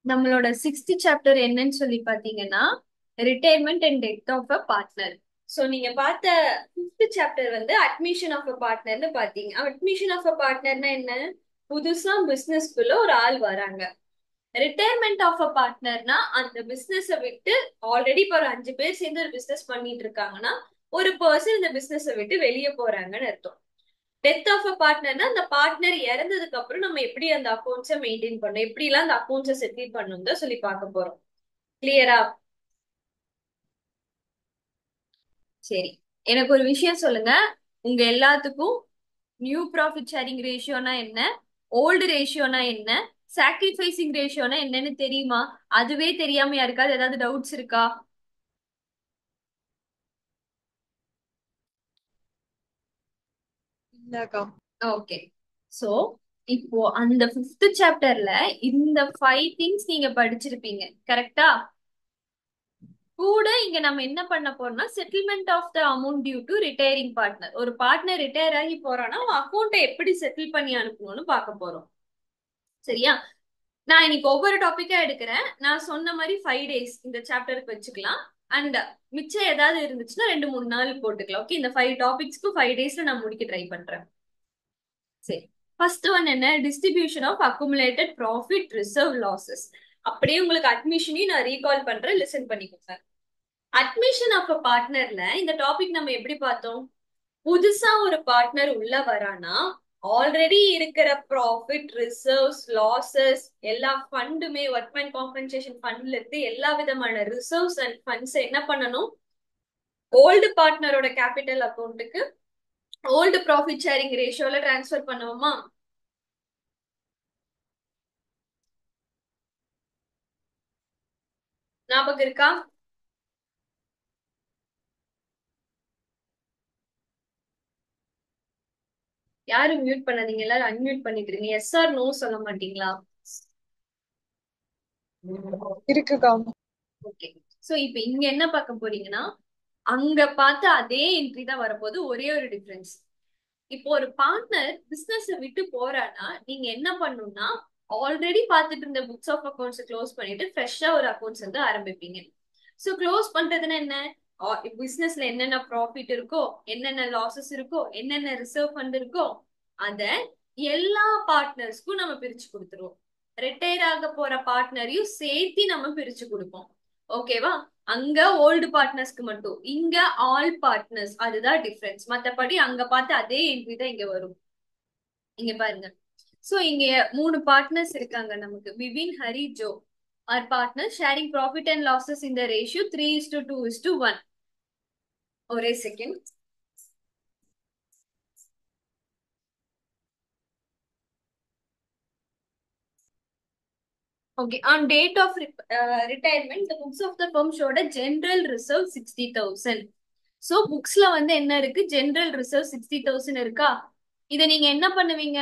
நம்மளோட sixth chapter என்னன்னு சொல்லி பாத்தீங்கன்னா retirement and death of a partner. So நீங்க பார்த்த ஃபிஃப்த் சாப்டர் வந்து அட்மிஷன் ஆஃப் அ பார்ட்னர்னு பாத்தீங்க. அட்மிஷன் ஆஃப் அ பார்ட்னர்னா என்ன? புதுசா பிசினஸ்க்குள்ள ஒரு ஆள் வராங்க. ரிட்டையர்மெண்ட் ஆஃப் அ பார்ட்னர்னா அந்த பிசினஸ விட்டு ஆல்ரெடி இப்போ ஒரு 5 பேர் சேர்ந்து ஒரு பிசினஸ் பண்ணிட்டு இருக்காங்கன்னா ஒரு பர்சன் இந்த பிசினஸ விட்டு வெளியே போறாங்கன்னு அர்த்தம். டெத் ஆஃப் அ பார்ட்னர்னா அந்த பார்ட்னர் இறந்ததுக்கு அப்புறம் நம்ம எப்படி அந்த அக்கௌண்ட்ஸை மெயின்டைன் பண்ணணும், எப்படி எல்லாம் அந்த அக்கௌண்ட்ஸை செட்டில் பண்ணணும் தான் சொல்லி பார்க்க போறோம். கிளியரா? சரி, எனக்கு ஒரு விஷயம் சொல்லுங்க. உங்க எல்லாத்துக்கும் நியூ ப்ராஃபிட் ஷேரிங் ரேஷியோனா என்ன, ஓல்டு ரேஷியோனா என்ன, சாக்ரிஃபைசிங் ரேஷியோனா என்னன்னு தெரியுமா? அதுவே தெரியாம யாருக்காவது ஏதாவது டவுட்ஸ் இருக்கா? இல்லக்கா. ஓகே. சோ இப்போ அந்த ஃபிஃப்த் சாப்டர்ல இந்த 5 திங்ஸ் நீங்க படிச்சிருப்பீங்க, கரெக்டா? கூட இங்க நம்ம என்ன பண்ண போறோம்னா settlement of the amount due to retiring partner. ஒரு பார்ட்னர் ரிட்டையர் ஆகி போறான்னா அக்கௌண்ட்டை எப்படி செட்டில் பண்ணி அனுப்பணும்னு பார்க்க போறோம். சரியா? நான் இன்னைக்கு ஒவ்வொரு டாபிக்கா எடுக்கிறேன். நான் சொன்ன மாதிரி 5 டேஸ் இந்த சாப்டருக்கு வச்சுக்கலாம். அண்ட் மிச்சம் ஏதாவது இருந்துச்சுன்னா 2 3 நாள் போட்டுக்கலாம். ஓகே, இந்த 5 டாபிக்ஸ்க்கு 5 டேஸ்ல நான் முடிக்க ட்ரை பண்றேன். சரி, ஃபர்ஸ்ட் ஒன் என்ன? Distribution of accumulated profit reserve losses. அப்படியே உங்களுக்கு அட்மிஷனையும் நான் ரீகால் பண்றேன், லிசன் பண்ணிக்கோங்க. அட்மிஷன் ஆஃப் அ பார்ட்னர்ல இந்த டாபிக் நம்ம எப்படி பார்த்தோம்? புதுசா ஒரு பார்ட்னர் உள்ள வரானா ஆல்ரெடி இருக்கிற ப்ராஃபிட் ரிசர்வ்ஸ் லாசஸ் எல்லா ஃபண்டுமே ஒர்க்மேன் காம்பன்சேஷன் ஃபண்ட்ல இருந்து எல்லா விதமான ரிசர்வ்ஸ் அண்ட் ஃபண்ட்ஸ் என்ன பண்ணணும்? ஓல்டு பார்ட்னரோட கேபிட்டல் அக்கௌண்ட்டுக்கு ஓல்டு ப்ராஃபிட் ஷேரிங் ரேஷியோல டிரான்ஸ்ஃபர் பண்ணுவோமா? ஞாபகம் இருக்கா? யாரும் மியூட் பண்ணாதீங்க, எல்லாரும் அன்மியூட் பண்ணிக்கிறீங்க. எஸ் ஆர் நோ சொல்ல மாட்டீங்களா? இருக்குக்கா. ஓகே. சோ இப்போ இங்க என்ன பார்க்க போறீங்கன்னா அங்க பார்த்த அதே என்ட்ரி தான் வரப்போகுது, ஒரே ஒரு டிஃபரன்ஸ். இப்போ ஒரு பார்ட்னர் பிசினஸ் விட்டு போறானா நீங்க என்ன பண்ணணும்னா ஆல்ரெடி பார்த்துட்டு இருந்த புக்ஸ் ஆஃப் அக்கௌண்ட்ஸ் க்ளோஸ் பண்ணிட்டு ஃப்ரெஷ்ஷா ஒரு அக்கௌண்ட்ஸ் வந்து ஆரம்பிப்பீங்க. சோ க்ளோஸ் பண்றதுன்னா என்ன? பிசினஸ்ல என்னென்ன ப்ராஃபிட் இருக்கோ, என்னென்ன லாசஸ் இருக்கோ, என்னென்ன ரிசர்வ் ஃபண்ட் இருக்கோ அத எல்லா பார்ட்னர்ஸ்க்கும் நம்ம பிரிச்சு கொடுத்துருவோம். ரிட்டையர் ஆக போற பார்ட்னரையும் சேர்த்து நம்ம பிரிச்சு கொடுப்போம். ஓகேவா? அங்க ஓல்டு பார்ட்னர்ஸ்க்கு மட்டும், இங்க ஆல் பார்ட்னர்ஸ். அதுதான் டிஃபரன்ஸ். மத்தபடி அங்க பார்த்து அதே என்ட்ரி தான் இங்க வரும். இங்க பாருங்க. சோ இங்க 3 பார்ட்னர்ஸ் இருக்காங்க நமக்கு. Vivin, Hari, Joe are partners sharing profit and losses in the ratio 3:2:1. ஒரே second. Okay, on date of retirement, the books of the firm showed a general reserve 60,000. So புக்ஸ்ல வந்து என்ன இருக்கு? ஜெனரல் ரிசர்வ் 60,000 இருக்கா? இதை நீங்க என்ன பண்ணுவீங்க?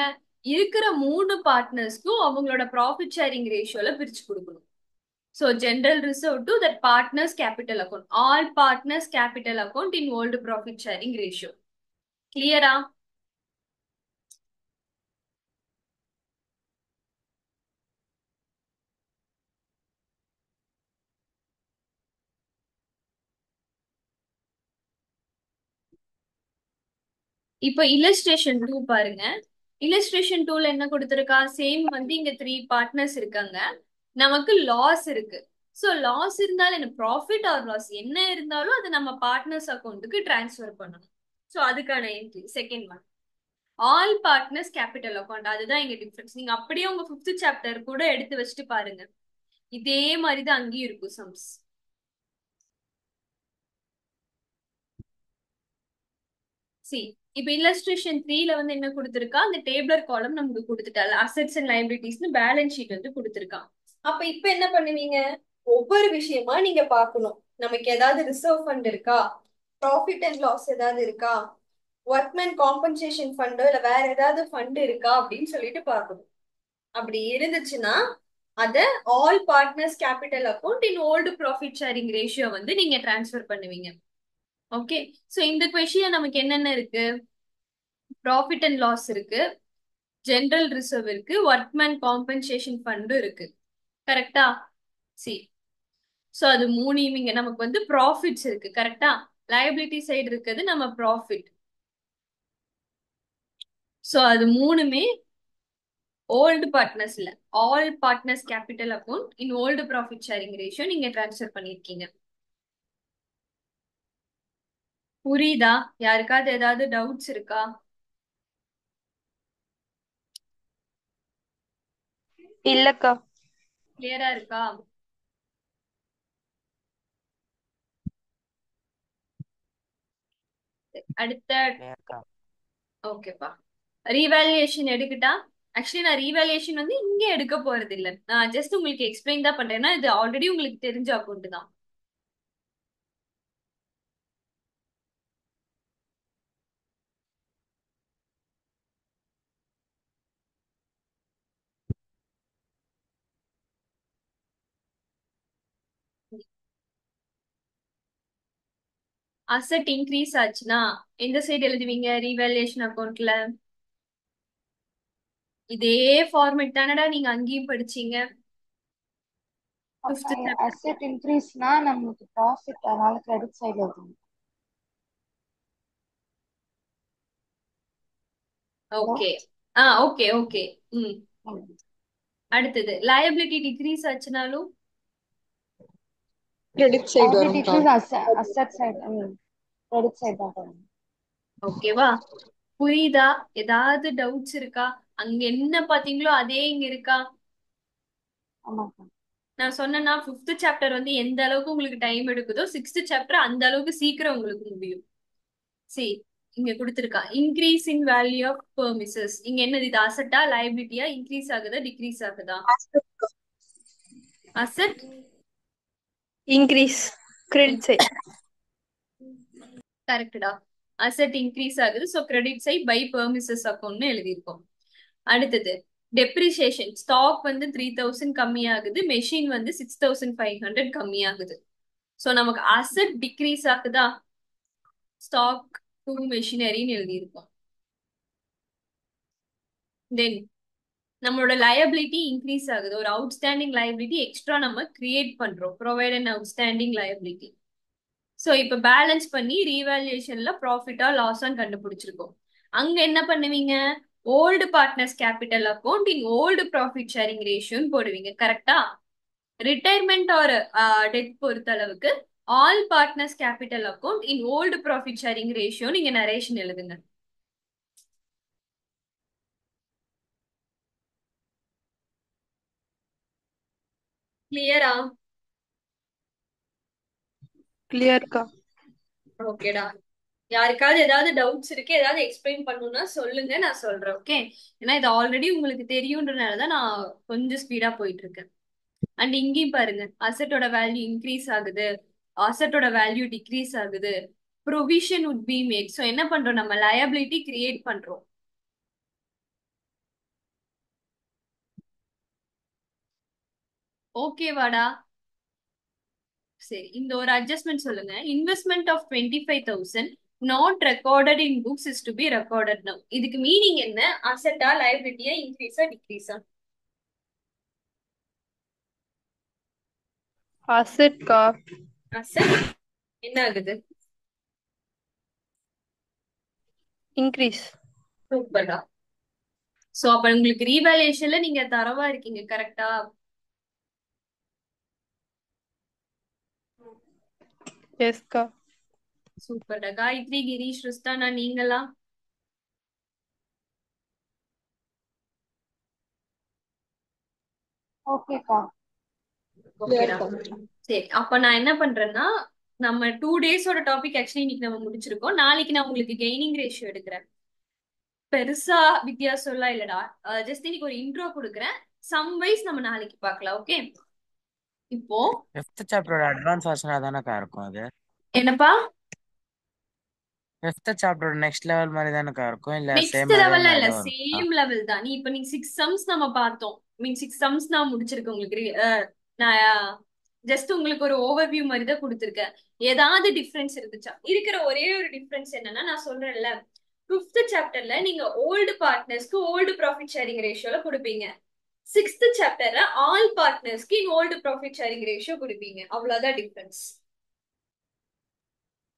இருக்கிற 3 பார்ட்னர்ஸ்க்கும் அவங்களோட ப்ராஃபிட் ஷேரிங் ரேஷியோல பிரிச்சு கொடுக்கணும். So general reserve to that partners capital account, all partners capital account in old profit sharing ratio. கிளியரா? இப்போ இல்லஸ்ட்ரேஷன் 2 பாருங்க. இல்லஸ்ட்ரேஷன் 2ல என்ன கொடுத்திருக்கா? சேம் வந்து இங்க 3 பார்ட்னர்ஸ் இருக்காங்க. நமக்கு லாஸ் இருக்கு. சோ லாஸ் இருந்தாலும் என்ன, ப்ராஃபிட் ஆர் லாஸ் என்ன இருந்தாலும் அது நம்ம பார்ட்னர்ஸ் அக்கௌண்ட்டுக்கு டிரான்ஸ்ஃபர் பண்ணணும். சோ அதுக்கான entry second one. All partners capital account, அதுதான் இங்க டிஃபரன்ஸ். நீங்க அப்படியே உங்க ஃபிஃப்த் சாப்டர் கூட எடுத்து வச்சுட்டு பாருங்க. இதே மாதிரிதான் அங்கேயும் இருக்கும் சம்ஸ். சி, இப்ப இல்லஸ்ட்ரேஷன் 3ல வந்து என்ன கொடுத்திருக்கா? அந்த டேபிளர் காலம் நமக்கு கொடுத்துட்டால அசெட்ஸ் அண்ட் லைபிலிட்டிஸ்னு பேலன்ஸ் ஷீட் வந்து கொடுத்திருக்கான். அப்ப இப்ப என்ன பண்ணுவீங்க? ஒவ்வொரு விஷயமா நீங்க பார்க்கணும். நமக்கு ஏதாவது ரிசர்வ் ஃபண்ட் இருக்கா, ப்ராஃபிட் அண்ட் லாஸ் ஏதாவது இருக்கா, ஒர்க்மேன் காம்பன்சேஷன் ஃபண்டோ இல்ல வேற ஏதாவது ஃபண்ட் இருக்கா அப்படின்னு சொல்லிட்டு பார்க்கணும். அப்படி இருந்துச்சுன்னா அத all partners capital account in old profit sharing ratio வந்து நீங்க டிரான்ஸ்ஃபர் பண்ணுவீங்க. ஓகே. சோ இந்த கொஸ்டின்ல நமக்கு என்னென்ன இருக்கு? ப்ராஃபிட் அண்ட் லாஸ் இருக்கு, ஜெனரல் ரிசர்வ் இருக்கு, ஒர்க்மேன் காம்பன்சேஷன் ஃபண்ட் இருக்கு. கரெக்டா? சி, சோ அது மூணையும் இங்க நமக்கு வந்து ப்ராஃபிட்ஸ் இருக்கு. கரெக்டா? லயபிலிட்டி சைடு இருக்குது நம்ம ப்ராஃபிட். சோ அது மூணுமே ஓல்டு பார்ட்னர்ஸ் இல்ல, all partners capital account in old profit sharing ratio நீங்க டிரான்ஸ்ஃபர் பண்ணிருக்கீங்க. புரியுதா? யாருக்காவது ஏதாவது டவுட்ஸ் இருக்கா? இல்லக்கா. கிளியரா இருக்கா? அடுத்த கிளியர்க்கா. ஓகேப்பா. ரீவேல்யூவேஷன் எடுக்கட்டா? ஆக்சுவலி நான் ரீவேல்யூவேஷன் வந்து இங்க எடுக்க போறது இல்ல, நான் ஜஸ்ட் உங்களுக்கு எக்ஸ்பிளைன் தான் பண்றேன். ஏன்னா இது ஆல்ரெடி உங்களுக்கு தெரிஞ்ச அக்கௌண்ட் தான். அசெட் இன்க்ரீஸ் ஆச்சுன்னா எந்த சைடு எழுதுவீங்க ரீவேல்யூவேஷன் அக்கௌண்ட்ல? இதே ஃபார்மேட் தானடா நீங்க அங்கேயும் படிச்சீங்க அப்ப ஃபிஃப்த் சாப்டர். அசெட் இன்க்ரீஸ்னா நமக்கு ப்ராஃபிட், அதனால கிரெடிட் சைடுல இருக்கும். ஹலோ. ஓகே. Okay okay. ம். அடுத்தது லயபிலிட்டி டிக்ரீஸ் ஆச்சுனாலும் கிரெடிட் சைடு Liability வரும்க்கா. decrease asset side, I mean credit side தான் வரும். ஓகேவா? புரியுதா? ஏதாவது டவுட்ஸ் இருக்கா? அங்க என்ன பாத்தீங்களோ அதே இங்க இருக்கா? ஆமாக்கா. நான் சொன்னேன்னா ஃபிஃப்த் சாப்டர் வந்து எந்த அளவுக்கு உங்களுக்கு டைம் எடுக்குதோ சிக்ஸ்த் சாப்டர் அந்த அளவுக்கு சீக்கிரம் உங்களுக்கு முடியும். சரி, இங்க கொடுத்திருக்கா increase in value of premises. இங்க என்னது, இது அசட்டா லைபிலிட்டியா? இன்க்ரீஸ் ஆகுதா டிக்ரீஸ் ஆகுதா? Asset increase credit side. கரெக்டா? அசெட் இன்க்ரீஸ் ஆகுது, so credit side by premises அக்கௌண்ட்னு எழுதியிருக்கோம். அடுத்தது டெப்ரிசியேஷன். ஸ்டாக் வந்து 3000 கம்மியாகுது, மெஷின் வந்து 6500 கம்மியாகுது. சோ நமக்கு அசெட் டிக்ரீஸ் ஆகுதா? ஸ்டாக் டு மெஷினரின்னு எழுதியிருக்கோம். தென் நம்மளோட லயபிலிட்டி இன்க்ரீஸ் ஆகுது, ஒரு அவுட்ஸ்டாண்டிங் லயபிலிட்டி எக்ஸ்ட்ரா நம்ம கிரியேட் பண்றோம், provide and outstanding liability. So இப்ப பேலன்ஸ் பண்ணி ரீவேல்யூஷன்ல ப்ராஃபிட்டா லாஸான்னு கண்டுபிடிச்சிருக்கோம். அங்க என்ன பண்ணுவீங்க? Old partners capital account in old profit sharing ரேஷியோன்னு போடுவீங்க. கரெக்டா? ரிட்டையர்மெண்ட் ஆர் டெத் பொறுத்த அளவுக்கு all partners capital account in old profit sharing ratio நீங்க நரேஷன் எழுதுங்க. கிளியரா? கிளியர்க்கா. ஓகேடா. யாருக்காவது ஏதாவது டவுட்ஸ் இருக்கு, ஏதாவது எக்ஸ்பிளைன் பண்ணணும்னா சொல்லுங்க, நான் சொல்றேன். ஓகே? ஏன்னா இது ஆல்ரெடி உங்களுக்கு தெரியுன்றனாலதான் நான் கொஞ்சம் ஸ்பீடா போயிட்டு இருக்கேன். அண்ட் இங்கேயும் பாருங்க, அசெட்டோட வேல்யூ இன்க்ரீஸ் ஆகுது, அசெட்டோட வேல்யூ டிக்ரீஸ் ஆகுது, provision would be made. So என்ன பண்றோம், நம்ம லயபிலிட்டி கிரியேட் பண்றோம். ஓகேவாடா? சரி, இந்த ஒரு அட்ஜஸ்ட்மெண்ட் சொல்லுங்க. Investment of 25,000 not recorded in books is to be recorded now. இதுக்கு மீனிங் என்ன? அசெட்டா லயபிலிட்டியா இன்க்ரீஸா டிக்ரீஸா? அசெட்க்கா. அசெட் என்ன ஆகுது? இன்க்ரீஸ். சூப்பர்டா. சோ அப்ப உங்களுக்கு ரீவேல்யூஷன்ல நீங்க தரவா இருக்கீங்க. கரெக்டா? எஸ்க்கா. சூப்பர்டா. காயத்ரி, கிரீஷ், ருஸ்தானா, நீங்களா? ஓகேக்கா. ஓகேடா. சரி, அப்ப நான் என்ன பண்றேன்னா, நம்ம 2 டேஸோட டாபிக் ஆக்சுவலி இன்னைக்கு நம்ம முடிச்சிருக்கோம். நாளைக்கு நான் உங்களுக்கு கெய்னிங் ரேஷியோ எடுக்கிறேன். பெருசா வித்தியாசம் எல்லாம் இல்லடா, ஜஸ்ட் இன்னைக்கு ஒரு இன்ட்ரோ கொடுக்குறேன். சம் வைஸ் நம்ம நாளைக்கு பார்க்கலாம். ஓகே? இப்போ ஃபிஃப்த் சாப்டரோட அட்வான்ஸ் வெர்ஷனா தானக்கா இருக்கும் அது? என்னப்பா? ஃபிஃப்த் சாப்டரோட நெக்ஸ்ட் லெவல் மாதிரி தானக்கா இருக்கும், இல்ல நெக்ஸ்ட் சேம் அதே லெவல்ல மாதிரி இல்ல, தான் வரும்? சேம் லெவல் தான். நீ இப்ப நீங்க 6 சம்ஸ் நம்ம பார்த்தோம். மீன் 6 சம்ஸ் நான் முடிச்சிருக்கேன் உங்களுக்கு. நான் ஜஸ்ட் உங்களுக்கு ஒரு ஓவர்வியூ மாதிரி தான் கொடுத்துருக்கேன். ஏதாவது டிஃபரன்ஸ் இருந்துச்சா? இருக்கிற ஒரே ஒரு டிஃபரன்ஸ் என்னன்னா, நான் சொல்றேன்ல, ஃபிஃப்த் சாப்டர்ல நீங்க ஓல்டு பார்ட்னர்ஸ்க்கு ஓல்டு ப்ராஃபிட் ஷேரிங் ரேஷியோல கொடுப்பீங்க. சிக்ஸ்த் சாப்டர்ல ஆல் பார்ட்னர்ஸ்க்கு in old profit sharing ratio கொடுப்பீங்க. அவ்வளவுதான் டிஃபரன்ஸ்.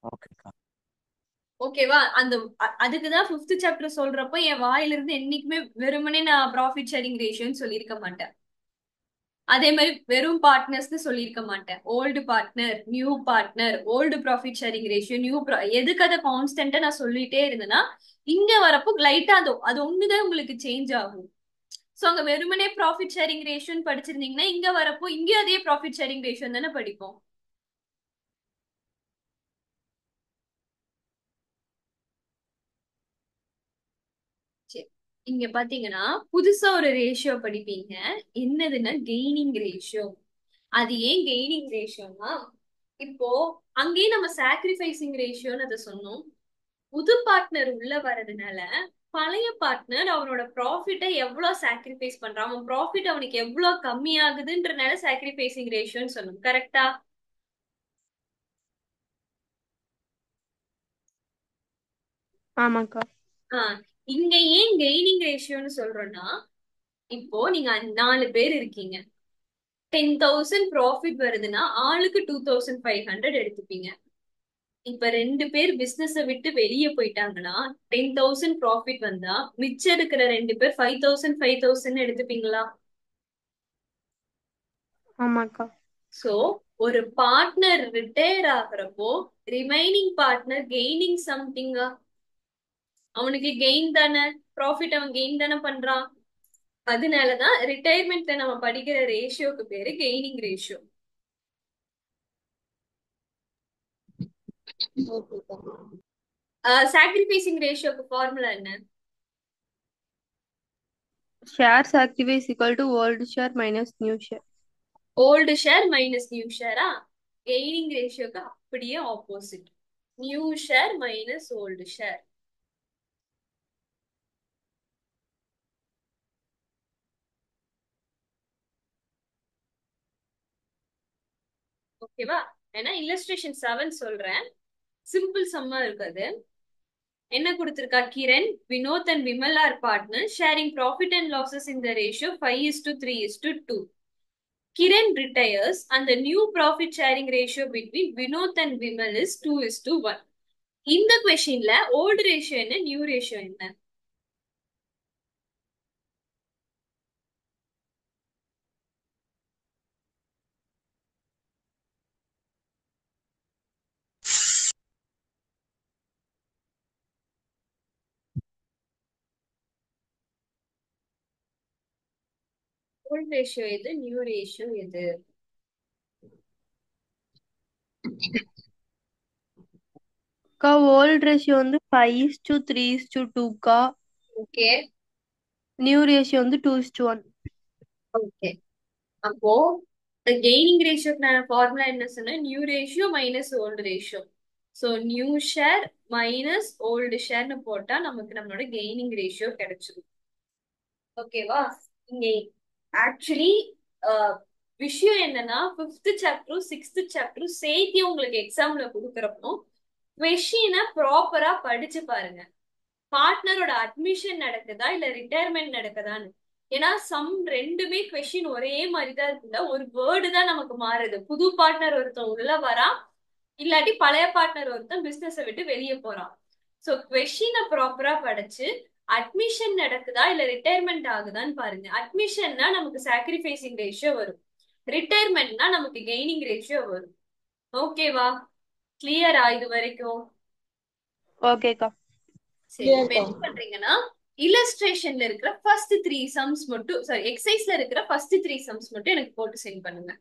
ஓகேக்கா. ஓகேவா? அந்த அதுக்குதான் ஃபிஃப்த் சாப்டர் சொல்றப்போ என் வாயில இருந்து என்னைக்குமே வெறுமனே நான் ப்ராஃபிட் ஷேரிங் ரேஷியோன்னு சொல்லியிருக்க மாட்டேன். அதே மாதிரி வெறும் பார்ட்னர்ஸ்னு சொல்லியிருக்க மாட்டேன். Old partner, new partner, old profit sharing ratio, எதுக்கு அதை கான்ஸ்டன்டா நான் சொல்லிட்டே இருந்தேன்னா இங்க வரப்போ லைட்டா அது ஒண்ணுதான் உங்களுக்கு சேஞ்ச் ஆகும். சோ அங்க வெறுமனே ப்ராஃபிட் ஷேரிங் ரேஷியோன்னு படிச்சிருந்தீங்கன்னா இங்க வரப்போ இங்கேயும் அதே ப்ராஃபிட் ஷேரிங் ரேஷியோ தானே படிப்போம். சரி, இங்க பாத்தீங்கன்னா புதுசா ஒரு ரேஷியோ படிப்பீங்க. என்னதுன்னா கெய்னிங் ரேஷியோ. அது ஏன் கெய்னிங் ரேஷியோனா இப்போ அங்கேயே நம்ம சாக்ரிஃபைசிங் ரேஷியோன்னு அதை சொன்னோம். புது பார்ட்னர் உள்ள வர்றதுனால பழைய பார்ட்னர் அவனோட ப்ராஃபிட்டை எவ்வளவு சாக்ரிஃபைஸ் பண்றான், அவன் ப்ராஃபிட் அவனுக்கு எவ்வளவு கம்மி ஆகுதுன்றனால சாக்ரிஃபைசிங் ரேஷியோன்னு சொன்னோம். கரெக்டா? ஆமாக்கா. இங்க ஏன் கெய்னிங் ரேஷியோன்னு சொல்றோம்னா இப்போ நீங்க 4 பேர் இருக்கீங்க, 10,000 ப்ராஃபிட் வருதுன்னா ஆளுக்கு 2,500 எடுத்துப்பீங்க. இப்ப 2 பேர் பிசினஸ விட்டு வெளியே போயிட்டாங்கன்னா 10,000 ப்ராஃபிட் வந்தா மிச்சம் இருக்கிற 2 பேர் 5,000 எடுத்துப்பீங்களா? ஆமாக்கா. சோ ஒரு பார்ட்னர் ரிட்டையர் ஆகுறப்போ ரிமைனிங் பார்ட்னர் கெய்னிங் சம்திங்கா? அவனுக்கு கெயின் தானே, ப்ராஃபிட் அவன் கெயின் தானே பண்றான். அதனாலதான் ரிட்டையர்மெண்ட்ல நம்ம படிக்கிற ரேஷியோக்கு பேரு கெய்னிங் ரேஷியோ. சாக்ரிஃபைசிங் ரேஷியோக்கு ஃபார்முலா என்ன? Share sacrifice equal to old share minus new share. Old share minus new ஷேரா? கெய்னிங் ரேஷியோக்கு அப்படியே opposite, new share minus old share. ஓகேவா? ஏன்னா இல்லஸ்ட்ரேஷன் 7 சொல்றேன், சிம்பிள் சம்மா இருக்காது. என்ன கொடுத்திருக்கா? Kiran, Vinod and Vimal are partner sharing profit and losses in the ratio 5:3:2. Kiran retires and the new profit sharing ratio between Vinod and Vimal is 2:1. இந்த கொஸ்டின்ல old ratio என்ன, நியூ ரேஷியோ என்ன? ஓல்டு ரேஷியோ எது, நியூ ரேஷியோ எது? அக்கா volt ratio வந்து 5:3:2க்கா. Okay. New ratio வந்து 2:1. Okay. அப்போ கெய்னிங் ரேஷியோக்கு நான் ஃபார்முலா என்ன சொன்னேன்? New ratio minus old ratio. So new share minus old ஷேர்னு போட்டா நமக்கு நம்மளோட கெய்னிங் ரேஷியோ கிடைச்சிடும். ஓகேவா? இங்க ஆக்சுவலி விஷயம் என்னன்னா 5th சாப்டரும் 6th சாப்டரும் சேர்த்து உங்களுக்கு எக்ஸாம்ல கொடுக்கறப்போ கொஸ்டினை ப்ராப்பரா படிச்சு பாருங்க. பார்ட்னரோட அட்மிஷன் நடக்குதா இல்ல ரிட்டையர்மெண்ட் நடக்குதான்னு. ஏன்னா ரெண்டுமே கொஸ்டின் ஒரே மாதிரிதான் இருக்குல்ல, ஒரு வேர்டு தான் நமக்கு மாறுது. புது பார்ட்னர் ஒருத்தன் உள்ள வரான், இல்லாட்டி பழைய பார்ட்னர் ஒருத்தன் பிசினஸ விட்டு வெளியே போறான். சோ கொஸ்டினை ப்ராப்பரா படிச்சு அட்மிஷன் நடக்குதா இல்ல ரிட்டையர்மெண்ட் ஆகுதான்னு பாருங்க. அட்மிஷன்னா நமக்கு சாக்ரிஃபைசிங் ரேஷியோ வரும், ரிட்டையர்மெண்ட்னா நமக்கு கெய்னிங் ரேஷியோ வரும். ஓகேவா? கிளியரா இது வரைக்கும்? ஓகேக்கா. சரி, இப்ப என்ன பண்றீங்கன்னா இல்லஸ்ட்ரேஷன்ல இருக்கிற ஃபர்ஸ்ட் 3 சம்ஸ் மட்டும், சாரி எக்ஸசைஸ்ல இருக்கிற ஃபர்ஸ்ட் 3 சம்ஸ் மட்டும் எனக்கு போட்டு சென்ட் பண்ணுங்க.